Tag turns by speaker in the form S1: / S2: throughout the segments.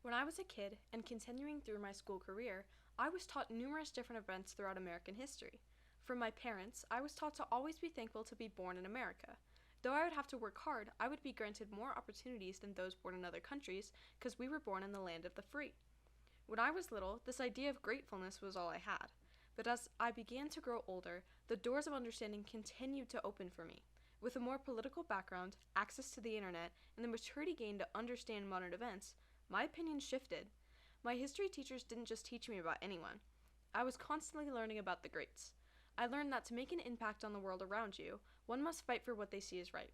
S1: When I was a kid and continuing through my school career, I was taught numerous different events throughout American history. From my parents, I was taught to always be thankful to be born in America. Though I would have to work hard, I would be granted more opportunities than those born in other countries because we were born in the land of the free. When I was little, this idea of gratefulness was all I had. But as I began to grow older, the doors of understanding continued to open for me. With a more political background, access to the internet, and the maturity gained to understand modern events, my opinion shifted. My history teachers didn't just teach me about anyone. I was constantly learning about the greats. I learned that to make an impact on the world around you, one must fight for what they see as right.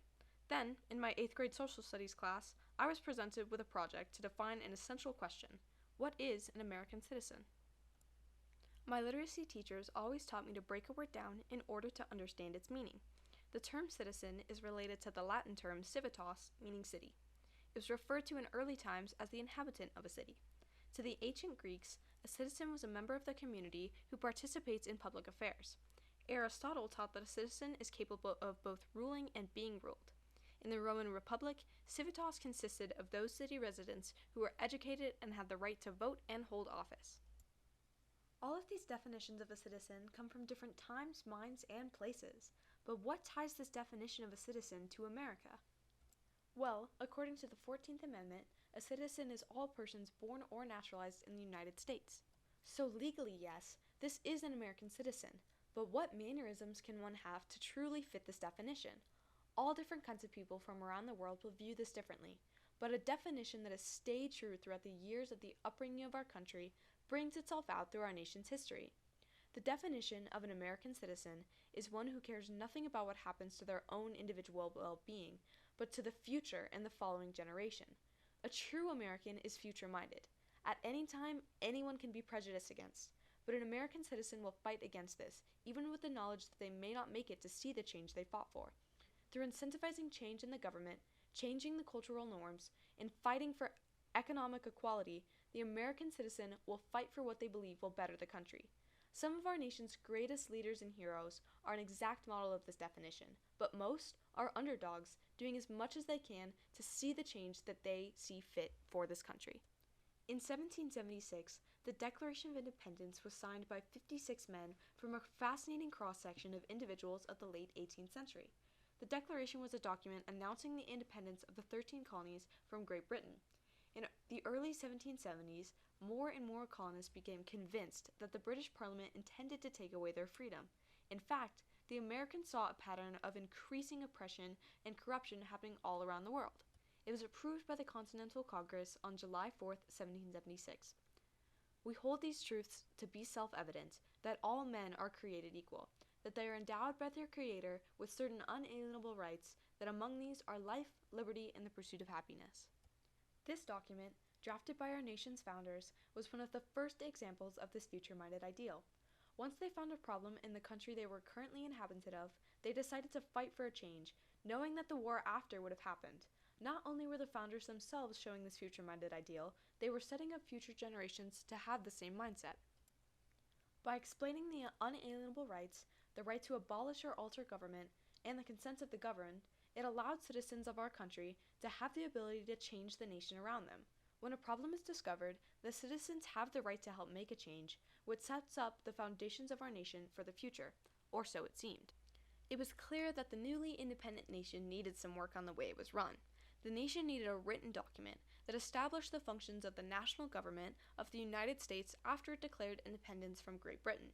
S1: Then, in my 8th grade social studies class, I was presented with a project to define an essential question: what is an American citizen? My literacy teachers always taught me to break a word down in order to understand its meaning. The term citizen is related to the Latin term civitas, meaning city. It was referred to in early times as the inhabitant of a city. To the ancient Greeks, a citizen was a member of the community who participates in public affairs. Aristotle taught that a citizen is capable of both ruling and being ruled. In the Roman Republic, civitas consisted of those city residents who were educated and had the right to vote and hold office. All of these definitions of a citizen come from different times, minds, and places. But what ties this definition of a citizen to America? Well, according to the 14th Amendment, a citizen is all persons born or naturalized in the United States. So legally, yes, this is an American citizen, but what mannerisms can one have to truly fit this definition? All different kinds of people from around the world will view this differently, but a definition that has stayed true throughout the years of the upbringing of our country brings itself out through our nation's history. The definition of an American citizen is one who cares nothing about what happens to their own individual well-being, but to the future and the following generation. A true American is future-minded. At any time, anyone can be prejudiced against, but an American citizen will fight against this, even with the knowledge that they may not make it to see the change they fought for. Through incentivizing change in the government, changing the cultural norms, and fighting for economic equality, the American citizen will fight for what they believe will better the country. Some of our nation's greatest leaders and heroes are an exact model of this definition, but most are underdogs doing as much as they can to see the change that they see fit for this country. In 1776, the Declaration of Independence was signed by 56 men from a fascinating cross-section of individuals of the late 18th century. The Declaration was a document announcing the independence of the 13 colonies from Great Britain. In the early 1770s, more and more colonists became convinced that the British Parliament intended to take away their freedom. In fact, the Americans saw a pattern of increasing oppression and corruption happening all around the world. It was approved by the Continental Congress on July 4, 1776. We hold these truths to be self-evident, that all men are created equal, that they are endowed by their Creator with certain unalienable rights, that among these are life, liberty, and the pursuit of happiness. This document, drafted by our nation's founders, was one of the first examples of this future-minded ideal. Once they found a problem in the country they were currently inhabited of, they decided to fight for a change, knowing that the war after would have happened. Not only were the founders themselves showing this future-minded ideal, they were setting up future generations to have the same mindset. By explaining the unalienable rights, the right to abolish or alter government, and the consent of the governed, it allowed citizens of our country to have the ability to change the nation around them. When a problem is discovered, the citizens have the right to help make a change, which sets up the foundations of our nation for the future, or so it seemed. It was clear that the newly independent nation needed some work on the way it was run. The nation needed a written document that established the functions of the national government of the United States after it declared independence from Great Britain.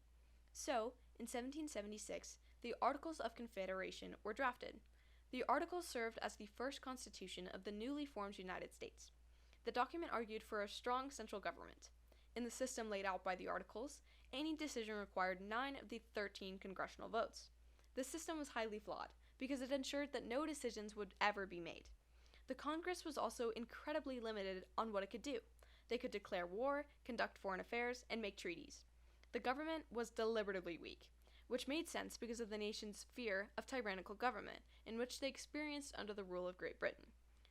S1: So, in 1776, the Articles of Confederation were drafted. The Articles served as the first constitution of the newly formed United States. The document argued for a strong central government. In the system laid out by the Articles, any decision required 9 of the 13 congressional votes. This system was highly flawed, because it ensured that no decisions would ever be made. The Congress was also incredibly limited on what it could do. They could declare war, conduct foreign affairs, and make treaties. The government was deliberately weak, which made sense because of the nation's fear of tyrannical government, in which they experienced under the rule of Great Britain.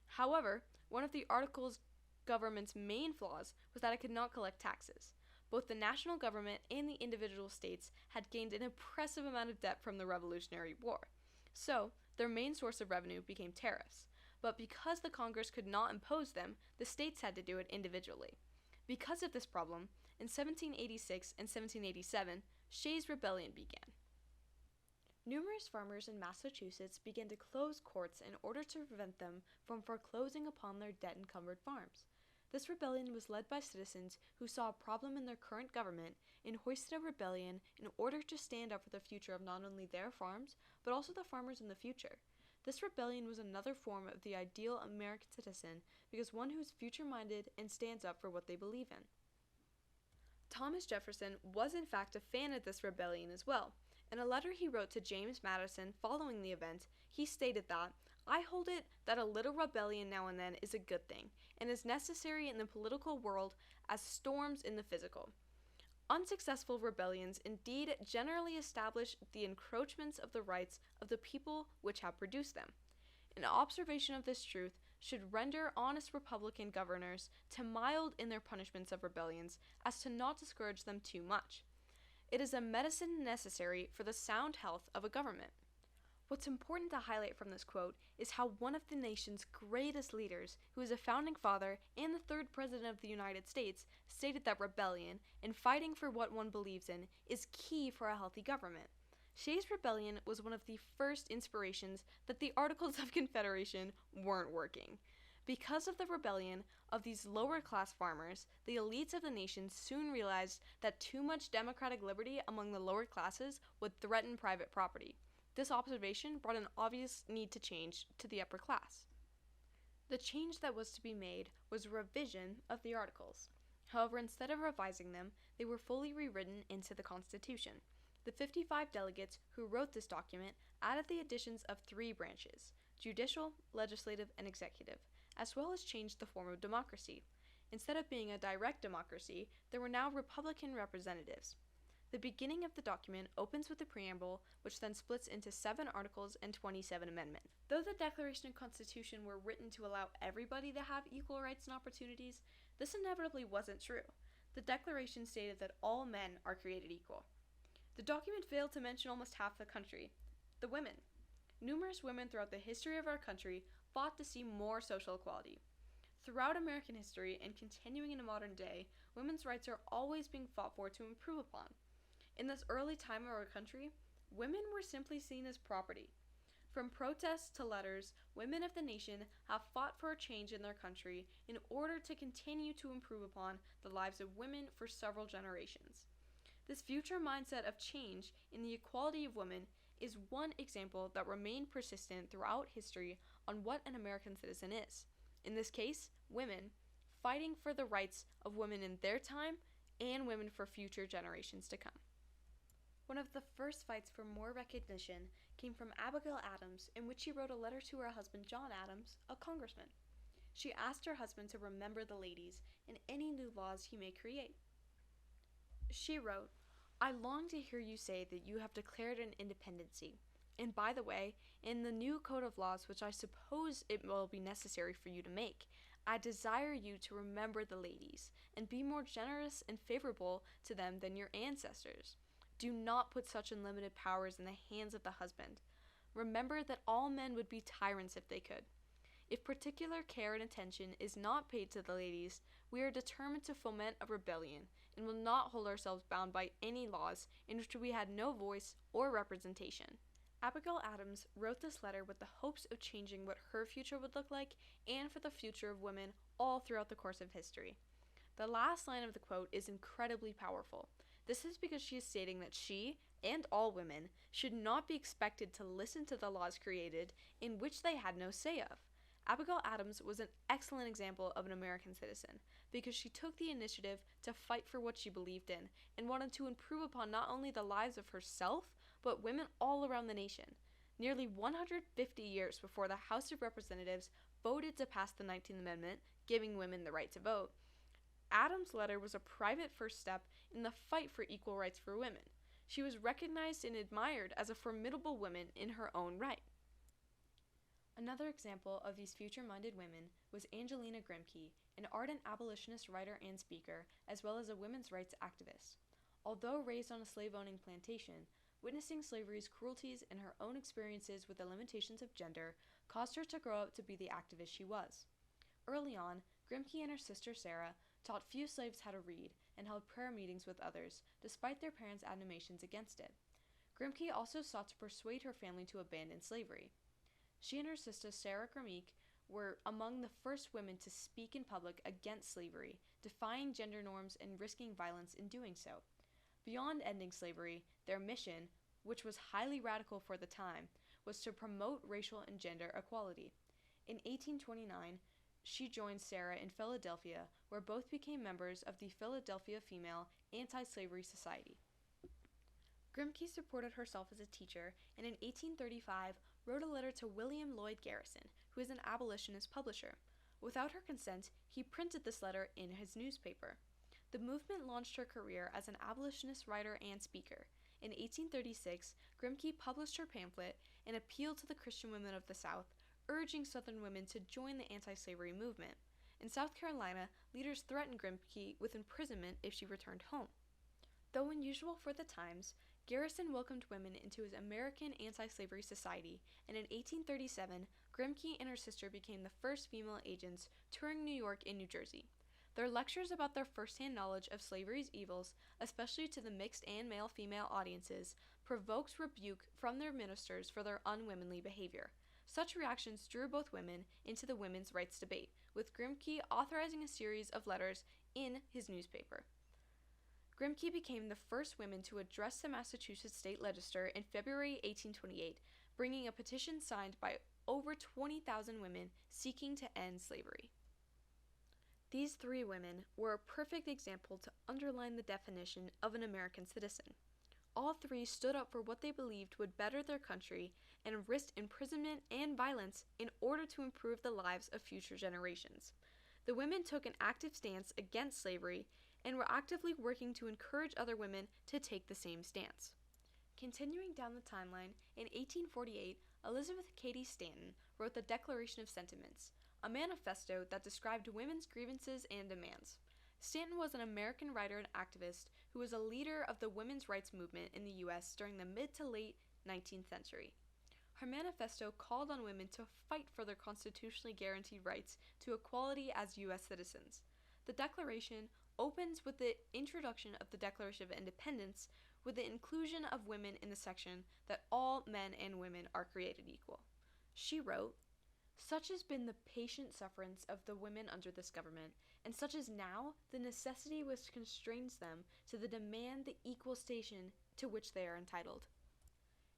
S1: However, one of the Articles' government's main flaws was that it could not collect taxes. Both the national government and the individual states had gained an impressive amount of debt from the Revolutionary War. So, their main source of revenue became tariffs. but because the Congress could not impose them, the states had to do it individually. Because of this problem, in 1786 and 1787, Shays' Rebellion began. Numerous farmers in Massachusetts began to close courts in order to prevent them from foreclosing upon their debt-encumbered farms. This rebellion was led by citizens who saw a problem in their current government and hoisted a rebellion in order to stand up for the future of not only their farms, but also the farmers in the future. This rebellion was another form of the ideal American citizen because one who is future-minded and stands up for what they believe in. Thomas Jefferson was in fact a fan of this rebellion as well. In a letter he wrote to James Madison following the event, he stated that, "I hold it that a little rebellion now and then is a good thing, and is necessary in the political world as storms in the physical. Unsuccessful rebellions indeed generally establish the encroachments of the rights of the people which have produced them. An observation of this truth should render honest republican governors to mild in their punishments of rebellions, as to not discourage them too much. It is a medicine necessary for the sound health of a government." What's important to highlight from this quote is how one of the nation's greatest leaders, who is a founding father and the third president of the United States, stated that rebellion and fighting for what one believes in is key for a healthy government. Shays' Rebellion was one of the first inspirations that the Articles of Confederation weren't working. Because of the rebellion of these lower-class farmers, the elites of the nation soon realized that too much democratic liberty among the lower classes would threaten private property. This observation brought an obvious need to change to the upper class. The change that was to be made was a revision of the Articles. However, instead of revising them, they were fully rewritten into the Constitution. The 55 delegates who wrote this document added the additions of 3 branches: judicial, legislative, and executive, as well as changed the form of democracy. Instead of being a direct democracy, there were now Republican representatives. The beginning of the document opens with the preamble, which then splits into 7 articles and 27 amendments. Though the Declaration and Constitution were written to allow everybody to have equal rights and opportunities, this inevitably wasn't true. The Declaration stated that all men are created equal. The document failed to mention almost half the country: the women. Numerous women throughout the history of our country fought to see more social equality. Throughout American history and continuing in the modern day, women's rights are always being fought for to improve upon. In this early time of our country, women were simply seen as property. From protests to letters, women of the nation have fought for a change in their country in order to continue to improve upon the lives of women for several generations. This future mindset of change in the equality of women is one example that remained persistent throughout history on what an American citizen is. In this case, women, fighting for the rights of women in their time and women for future generations to come. One of the first fights for more recognition came from Abigail Adams, in which she wrote a letter to her husband John Adams, a congressman. She asked her husband to remember the ladies and any new laws he may create. She wrote, "I long to hear you say that you have declared an independency. And by the way, in the new code of laws, which I suppose it will be necessary for you to make, I desire you to remember the ladies, and be more generous and favorable to them than your ancestors. Do not put such unlimited powers in the hands of the husband. Remember that all men would be tyrants if they could. If particular care and attention is not paid to the ladies, we are determined to foment a rebellion, and will not hold ourselves bound by any laws in which we had no voice or representation." Abigail Adams wrote this letter with the hopes of changing what her future would look like and for the future of women all throughout the course of history. The last line of the quote is incredibly powerful. This is because she is stating that she, and all women, should not be expected to listen to the laws created in which they had no say of. Abigail Adams was an excellent example of an American citizen because she took the initiative to fight for what she believed in and wanted to improve upon not only the lives of herself, but women all around the nation. Nearly 150 years before the House of Representatives voted to pass the 19th Amendment, giving women the right to vote, Adams' letter was a private first step in the fight for equal rights for women. She was recognized and admired as a formidable woman in her own right. Another example of these future-minded women was Angelina Grimke, an ardent abolitionist writer and speaker, as well as a women's rights activist. Although raised on a slave-owning plantation, witnessing slavery's cruelties and her own experiences with the limitations of gender caused her to grow up to be the activist she was. Early on, Grimke and her sister Sarah taught few slaves how to read and held prayer meetings with others, despite their parents' admonitions against it. Grimke also sought to persuade her family to abandon slavery. She and her sister Sarah Grimke were among the first women to speak in public against slavery, defying gender norms and risking violence in doing so. Beyond ending slavery, their mission, which was highly radical for the time, was to promote racial and gender equality. In 1829, she joined Sarah in Philadelphia, where both became members of the Philadelphia Female Anti-Slavery Society. Grimke supported herself as a teacher, and in 1835 wrote a letter to William Lloyd Garrison, who is an abolitionist publisher. Without her consent, he printed this letter in his newspaper. The movement launched her career as an abolitionist writer and speaker. In 1836, Grimke published her pamphlet and appealed to the Christian women of the South, urging Southern women to join the anti-slavery movement. In South Carolina, leaders threatened Grimke with imprisonment if she returned home. Though unusual for the times, Garrison welcomed women into his American Anti-Slavery Society, and in 1837, Grimke and her sister became the first female agents touring New York and New Jersey. Their lectures about their first-hand knowledge of slavery's evils, especially to the mixed and male-female audiences, provoked rebuke from their ministers for their unwomanly behavior. Such reactions drew both women into the women's rights debate, with Grimke authorizing a series of letters in his newspaper. Grimke became the first woman to address the Massachusetts state legislature in February 1828, bringing a petition signed by over 20,000 women seeking to end slavery. These three women were a perfect example to underline the definition of an American citizen. All three stood up for what they believed would better their country and risked imprisonment and violence in order to improve the lives of future generations. The women took an active stance against slavery and were actively working to encourage other women to take the same stance. Continuing down the timeline, in 1848, Elizabeth Cady Stanton wrote the Declaration of Sentiments, a manifesto that described women's grievances and demands. Stanton was an American writer and activist who was a leader of the women's rights movement in the U.S. during the mid to late 19th century. Her manifesto called on women to fight for their constitutionally guaranteed rights to equality as U.S. citizens. The Declaration opens with the introduction of the Declaration of Independence, with the inclusion of women in the section that all men and women are created equal. She wrote, "Such has been the patient sufferance of the women under this government, and such is now the necessity which constrains them to demand the equal station to which they are entitled."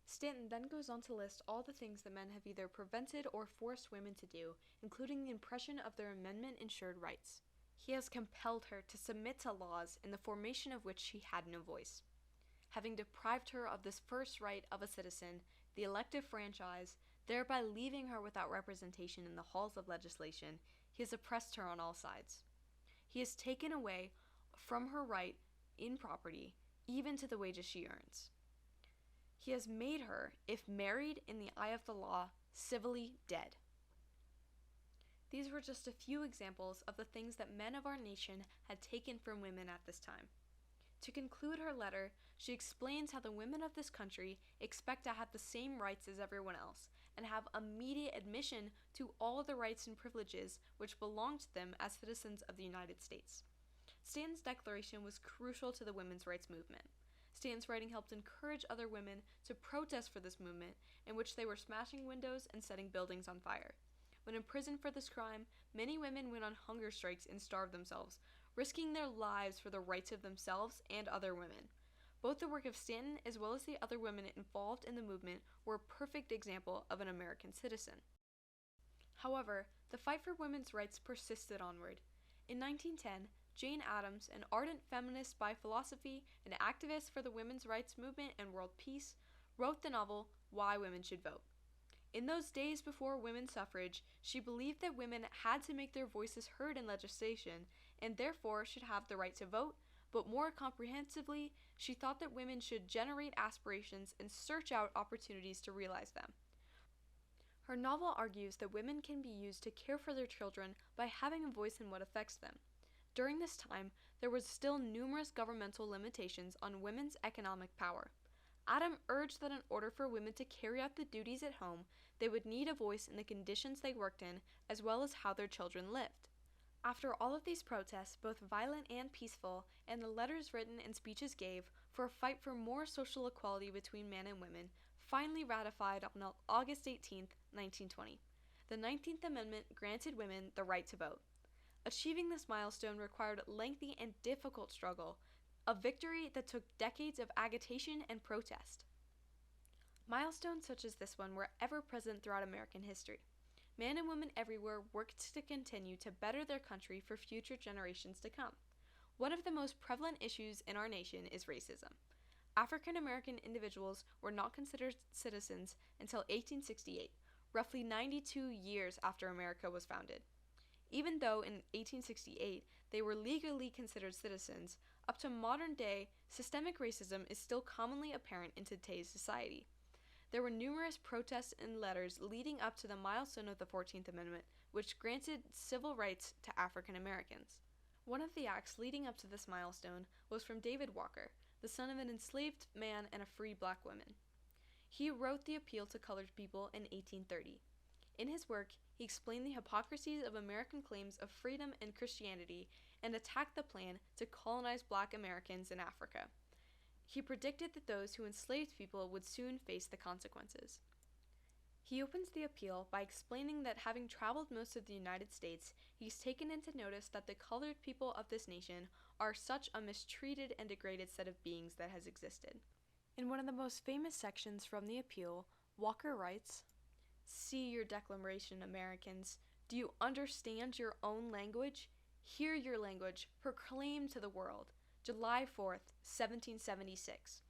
S1: Stanton then goes on to list all the things that men have either prevented or forced women to do, including the impression of their amendment-ensured rights. He has compelled her to submit to laws in the formation of which she had no voice. Having deprived her of this first right of a citizen, the elective franchise, thereby leaving her without representation in the halls of legislation, he has oppressed her on all sides. He has taken away from her right in property, even to the wages she earns. He has made her, if married in the eye of the law, civilly dead. These were just a few examples of the things that men of our nation had taken from women at this time. To conclude her letter, she explains how the women of this country expect to have the same rights as everyone else, and have immediate admission to all the rights and privileges which belong to them as citizens of the United States. Stanton's declaration was crucial to the women's rights movement. Stanton's writing helped encourage other women to protest for this movement, in which they were smashing windows and setting buildings on fire. When imprisoned for this crime, many women went on hunger strikes and starved themselves, risking their lives for the rights of themselves and other women. Both the work of Stanton as well as the other women involved in the movement were a perfect example of an American citizen. However, the fight for women's rights persisted onward. In 1910, Jane Addams, an ardent feminist by philosophy and activist for the women's rights movement and world peace, wrote the novel Why Women Should Vote. In those days before women's suffrage, she believed that women had to make their voices heard in legislation and therefore should have the right to vote, but more comprehensively, she thought that women should generate aspirations and search out opportunities to realize them. Her novel argues that women can be used to care for their children by having a voice in what affects them. During this time, there were still numerous governmental limitations on women's economic power. Adam urged that in order for women to carry out the duties at home, they would need a voice in the conditions they worked in, as well as how their children lived. After all of these protests, both violent and peaceful, and the letters written and speeches gave for a fight for more social equality between men and women, finally ratified on August 18, 1920. The 19th Amendment granted women the right to vote. Achieving this milestone required lengthy and difficult struggle, a victory that took decades of agitation and protest. Milestones such as this one were ever present throughout American history. Men and women everywhere worked to continue to better their country for future generations to come. One of the most prevalent issues in our nation is racism. African American individuals were not considered citizens until 1868, roughly 92 years after America was founded. Even though in 1868 they were legally considered citizens, up to modern day, systemic racism is still commonly apparent in today's society. There were numerous protests and letters leading up to the milestone of the 14th Amendment, which granted civil rights to African Americans. One of the acts leading up to this milestone was from David Walker, the son of an enslaved man and a free black woman. He wrote the Appeal to Colored People in 1830. In his work, he explained the hypocrisies of American claims of freedom and Christianity and attacked the plan to colonize black Americans in Africa. He predicted that those who enslaved people would soon face the consequences. He opens the appeal by explaining that having traveled most of the United States, he's taken into notice that the colored people of this nation are such a mistreated and degraded set of beings that has existed. In one of the most famous sections from the appeal, Walker writes, "See your declaration, Americans. Do you understand your own language? Hear your language, proclaim to the world. July 4th, 1776.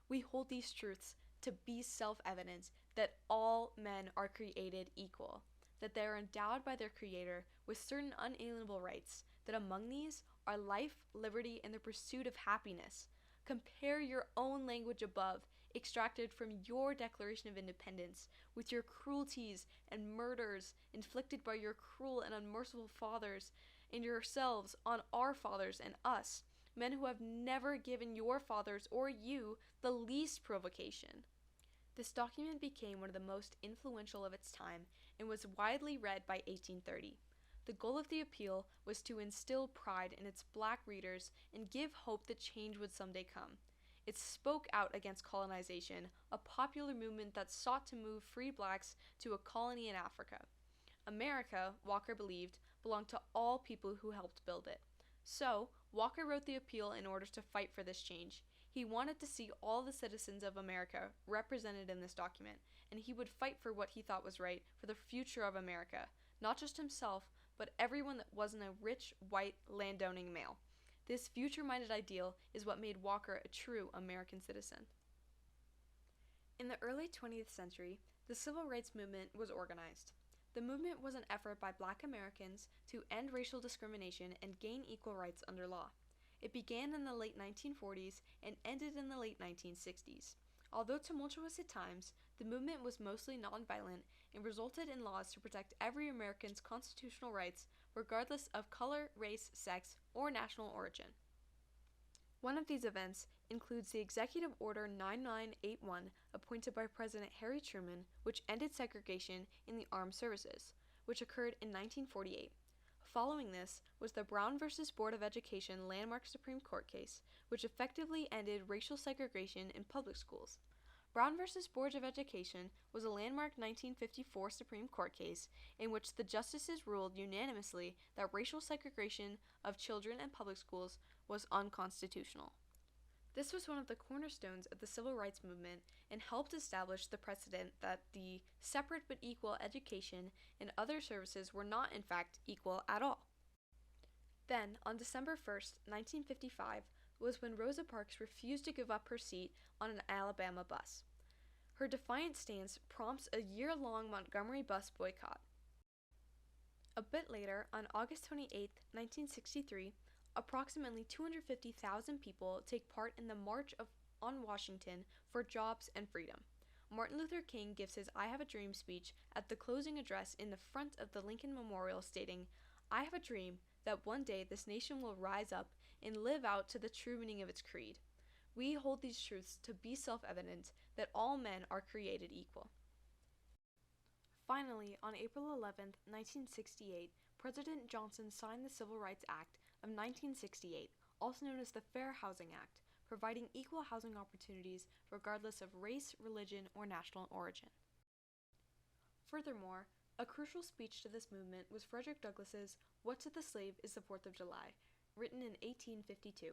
S1: We hold these truths to be self-evident that all men are created equal, that they are endowed by their Creator with certain unalienable rights, that among these are life, liberty, and the pursuit of happiness. Compare your own language above, extracted from your Declaration of Independence, with your cruelties and murders inflicted by your cruel and unmerciful fathers, and yourselves on our fathers and us, men who have never given your fathers or you the least provocation." This document became one of the most influential of its time and was widely read by 1830. The goal of the appeal was to instill pride in its black readers and give hope that change would someday come. It spoke out against colonization, a popular movement that sought to move free blacks to a colony in Africa. America, Walker believed, belonged to all people who helped build it. So, Walker wrote the appeal in order to fight for this change. He wanted to see all the citizens of America represented in this document, and he would fight for what he thought was right for the future of America, not just himself, but everyone that wasn't a rich, white, landowning male. This future-minded ideal is what made Walker a true American citizen. In the early 20th century, the Civil Rights Movement was organized. The movement was an effort by Black Americans to end racial discrimination and gain equal rights under law. It began in the late 1940s and ended in the late 1960s. Although tumultuous at times, the movement was mostly nonviolent and resulted in laws to protect every American's constitutional rights regardless of color, race, sex, or national origin. One of these events includes the Executive Order 9981 appointed by President Harry Truman, which ended segregation in the armed services, which occurred in 1948. Following this was the Brown v. Board of Education landmark Supreme Court case, which effectively ended racial segregation in public schools. Brown v. Board of Education was a landmark 1954 Supreme Court case in which the justices ruled unanimously that racial segregation of children in public schools was unconstitutional. This was one of the cornerstones of the civil rights movement and helped establish the precedent that the separate but equal education and other services were not in fact equal at all. Then, on December 1st, 1955, was when Rosa Parks refused to give up her seat on an Alabama bus. Her defiant stance prompts a year-long Montgomery bus boycott. A bit later, on August 28, 1963, approximately 250,000 people take part in the March on Washington for Jobs and Freedom. Martin Luther King gives his I Have a Dream speech at the closing address in the front of the Lincoln Memorial stating, "I have a dream that one day this nation will rise up and live out to the true meaning of its creed. We hold these truths to be self-evident that all men are created equal. Finally, on April 11, 1968, President Johnson signed the Civil Rights Act of 1968, also known as the Fair Housing Act, providing equal housing opportunities regardless of race, religion, or national origin. Furthermore, a crucial speech to this movement was Frederick Douglass's "What to the Slave is the 4th of July," written in 1852.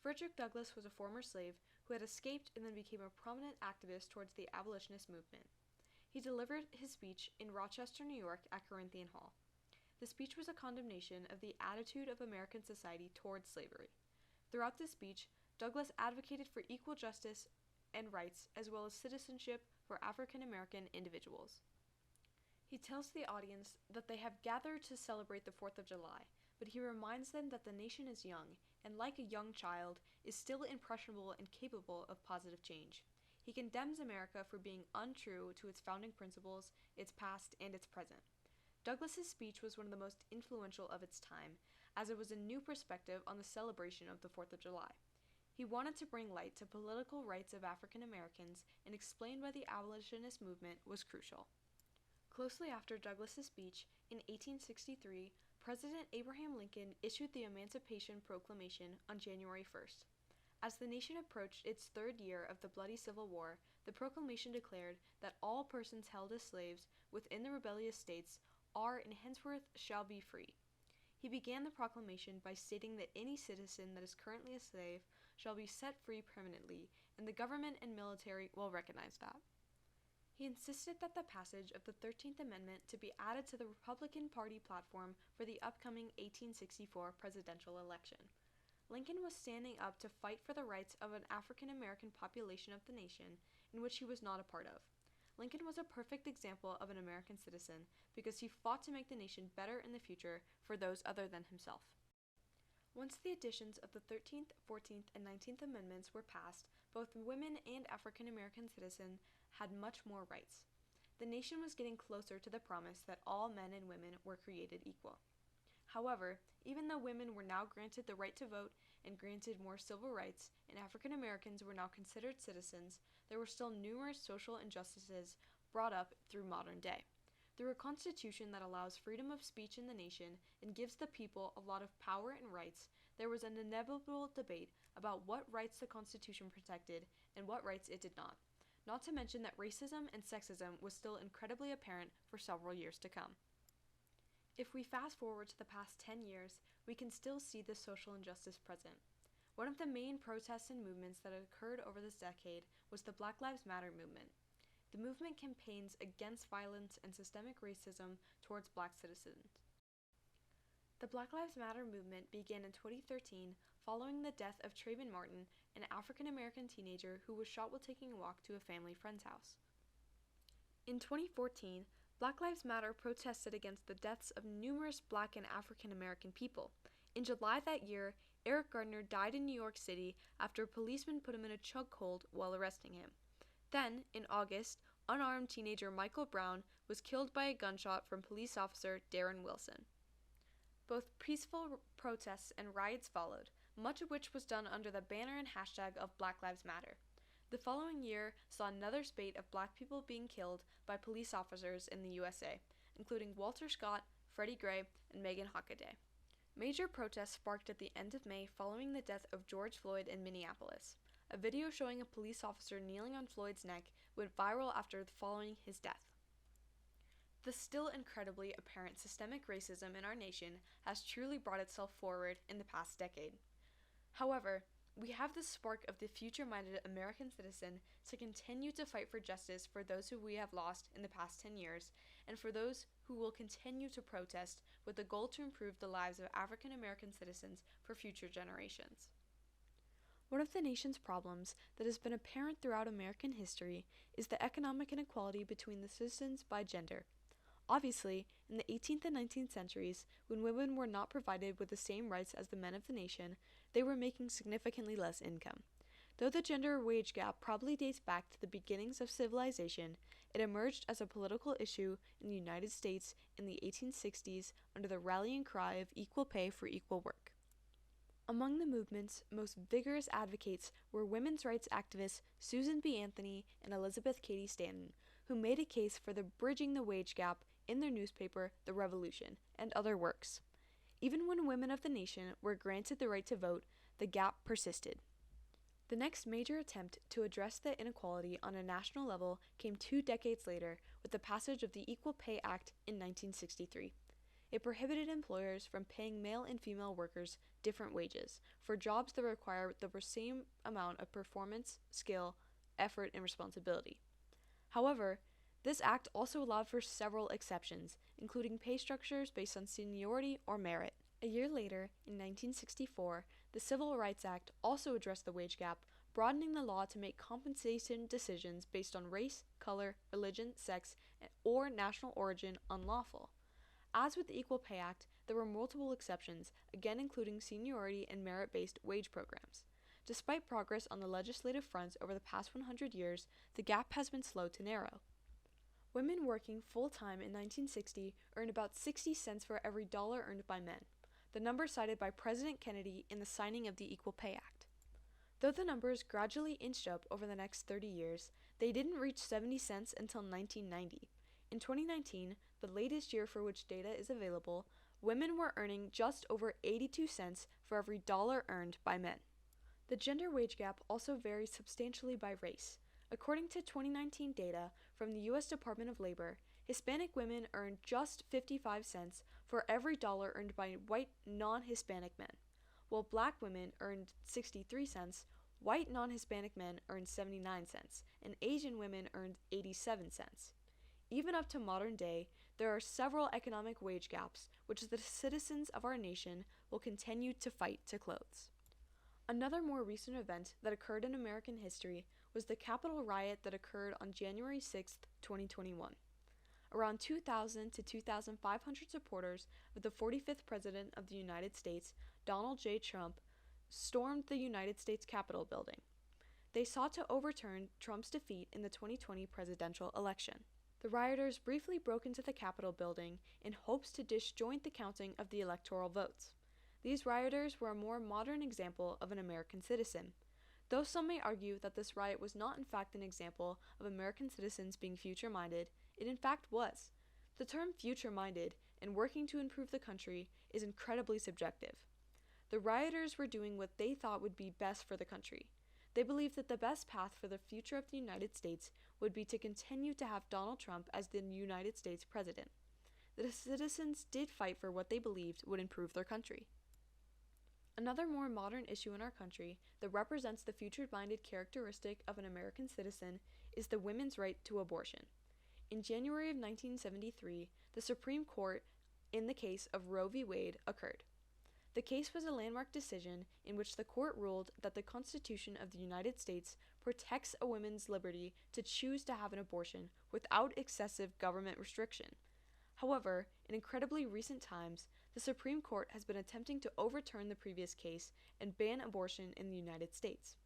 S1: Frederick Douglass was a former slave who had escaped and then became a prominent activist towards the abolitionist movement. He delivered his speech in Rochester, New York at Corinthian Hall. The speech was a condemnation of the attitude of American society towards slavery. Throughout this speech, Douglass advocated for equal justice and rights as well as citizenship for African American individuals. He tells the audience that they have gathered to celebrate the 4th of July, but he reminds them that the nation is young and, like a young child, is still impressionable and capable of positive change. He condemns America for being untrue to its founding principles, its past, and its present. Douglass's speech was one of the most influential of its time, as it was a new perspective on the celebration of the 4th of July. He wanted to bring light to political rights of African Americans and explain why the abolitionist movement was crucial. Closely after Douglass's speech, in 1863, President Abraham Lincoln issued the Emancipation Proclamation on January 1st. As the nation approached its third year of the bloody Civil War, the proclamation declared that all persons held as slaves within the rebellious states are and henceforth shall be free. He began the proclamation by stating that any citizen that is currently a slave shall be set free permanently, and the government and military will recognize that. He insisted that the passage of the 13th Amendment to be added to the Republican Party platform for the upcoming 1864 presidential election. Lincoln was standing up to fight for the rights of an African American population of the nation in which he was not a part of. Lincoln was a perfect example of an American citizen because he fought to make the nation better in the future for those other than himself. Once the additions of the 13th, 14th, and 19th Amendments were passed, both women and African American citizens had much more rights. The nation was getting closer to the promise that all men and women were created equal. However, even though women were now granted the right to vote and granted more civil rights, and African Americans were now considered citizens, there were still numerous social injustices brought up through modern day. Through a constitution that allows freedom of speech in the nation and gives the people a lot of power and rights, there was an inevitable debate about what rights the Constitution protected and what rights it did not. Not to mention that racism and sexism was still incredibly apparent for several years to come. If we fast forward to the past 10 years, we can still see this social injustice present. One of the main protests and movements that occurred over this decade was the Black Lives Matter movement. The movement campaigns against violence and systemic racism towards Black citizens. The Black Lives Matter movement began in 2013 following the death of Trayvon Martin, an African American teenager who was shot while taking a walk to a family friend's house. In 2014, Black Lives Matter protested against the deaths of numerous Black and African American people. In July that year, Eric Gardner died in New York City after a policeman put him in a chokehold while arresting him. Then, in August, unarmed teenager Michael Brown was killed by a gunshot from police officer Darren Wilson. Both peaceful protests and riots followed, much of which was done under the banner and hashtag of Black Lives Matter. The following year saw another spate of Black people being killed by police officers in the USA, including Walter Scott, Freddie Gray, and Megan Hockaday. Major protests sparked at the end of May following the death of George Floyd in Minneapolis. A video showing a police officer kneeling on Floyd's neck went viral following his death. The still incredibly apparent systemic racism in our nation has truly brought itself forward in the past decade. However, we have the spark of the future-minded American citizen to continue to fight for justice for those who we have lost in the past 10 years, and for those who will continue to protest with the goal to improve the lives of African American citizens for future generations. One of the nation's problems that has been apparent throughout American history is the economic inequality between the citizens by gender. Obviously, in the 18th and 19th centuries, when women were not provided with the same rights as the men of the nation, they were making significantly less income. Though the gender wage gap probably dates back to the beginnings of civilization, it emerged as a political issue in the United States in the 1860s under the rallying cry of equal pay for equal work. Among the movement's most vigorous advocates were women's rights activists Susan B. Anthony and Elizabeth Cady Stanton, who made a case for the bridging the wage gap in their newspaper, The Revolution, and other works. Even when women of the nation were granted the right to vote, the gap persisted. The next major attempt to address the inequality on a national level came 2 decades later with the passage of the Equal Pay Act in 1963. It prohibited employers from paying male and female workers different wages for jobs that require the same amount of performance, skill, effort, and responsibility. However, this act also allowed for several exceptions, including pay structures based on seniority or merit. A year later, in 1964, the Civil Rights Act also addressed the wage gap, broadening the law to make compensation decisions based on race, color, religion, sex, or national origin unlawful. As with the Equal Pay Act, there were multiple exceptions, again including seniority and merit-based wage programs. Despite progress on the legislative front over the past 100 years, the gap has been slow to narrow. Women working full-time in 1960 earned about 60 cents for every dollar earned by men, the number cited by President Kennedy in the signing of the Equal Pay Act. Though the numbers gradually inched up over the next 30 years, they didn't reach 70 cents until 1990. In 2019, the latest year for which data is available, women were earning just over 82 cents for every dollar earned by men. The gender wage gap also varies substantially by race. According to 2019 data from the U.S. Department of Labor, Hispanic women earned just 55 cents for every dollar earned by white non-Hispanic men, while black women earned 63 cents, white non-Hispanic men earned 79 cents, and Asian women earned 87 cents. Even up to modern day, there are several economic wage gaps which the citizens of our nation will continue to fight to close. Another more recent event that occurred in American history was the Capitol riot that occurred on January 6, 2021. Around 2,000 to 2,500 supporters of the 45th President of the United States, Donald J. Trump, stormed the United States Capitol building. They sought to overturn Trump's defeat in the 2020 presidential election. The rioters briefly broke into the Capitol building in hopes to disjoint the counting of the electoral votes. These rioters were a more modern example of an American citizen. Though some may argue that this riot was not in fact an example of American citizens being future-minded, it in fact was. The term future-minded and working to improve the country is incredibly subjective. The rioters were doing what they thought would be best for the country. They believed that the best path for the future of the United States would be to continue to have Donald Trump as the United States president. The citizens did fight for what they believed would improve their country. Another more modern issue in our country that represents the future-minded characteristic of an American citizen is the women's right to abortion. In January of 1973, the Supreme Court, in the case of Roe v. Wade, occurred. The case was a landmark decision in which the court ruled that the Constitution of the United States protects a woman's liberty to choose to have an abortion without excessive government restriction. However, in incredibly recent times, the Supreme Court has been attempting to overturn the previous case and ban abortion in the United States.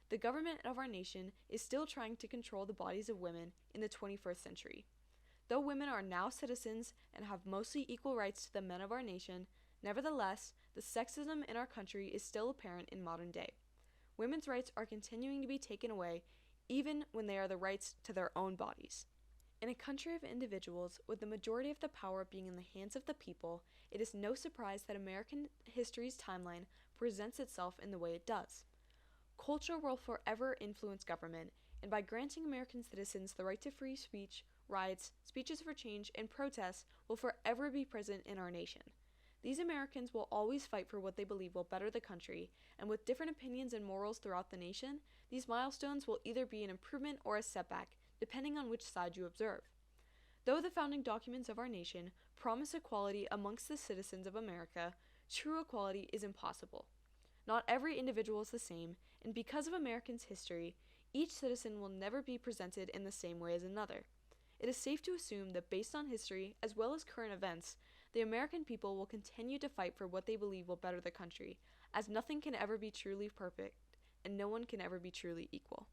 S1: The government of our nation is still trying to control the bodies of women in the 21st century. Though women are now citizens and have mostly equal rights to the men of our nation, nevertheless, the sexism in our country is still apparent in modern day. Women's rights are continuing to be taken away, even when they are the rights to their own bodies. In a country of individuals, with the majority of the power being in the hands of the people, it is no surprise that American history's timeline presents itself in the way it does. Culture will forever influence government, and by granting American citizens the right to free speech, riots, speeches for change, and protests will forever be present in our nation. These Americans will always fight for what they believe will better the country, and with different opinions and morals throughout the nation, these milestones will either be an improvement or a setback, depending on which side you observe. Though the founding documents of our nation promise equality amongst the citizens of America, true equality is impossible. Not every individual is the same, and because of Americans' history, each citizen will never be presented in the same way as another. It is safe to assume that based on history, as well as current events, the American people will continue to fight for what they believe will better the country, as nothing can ever be truly perfect, and no one can ever be truly equal.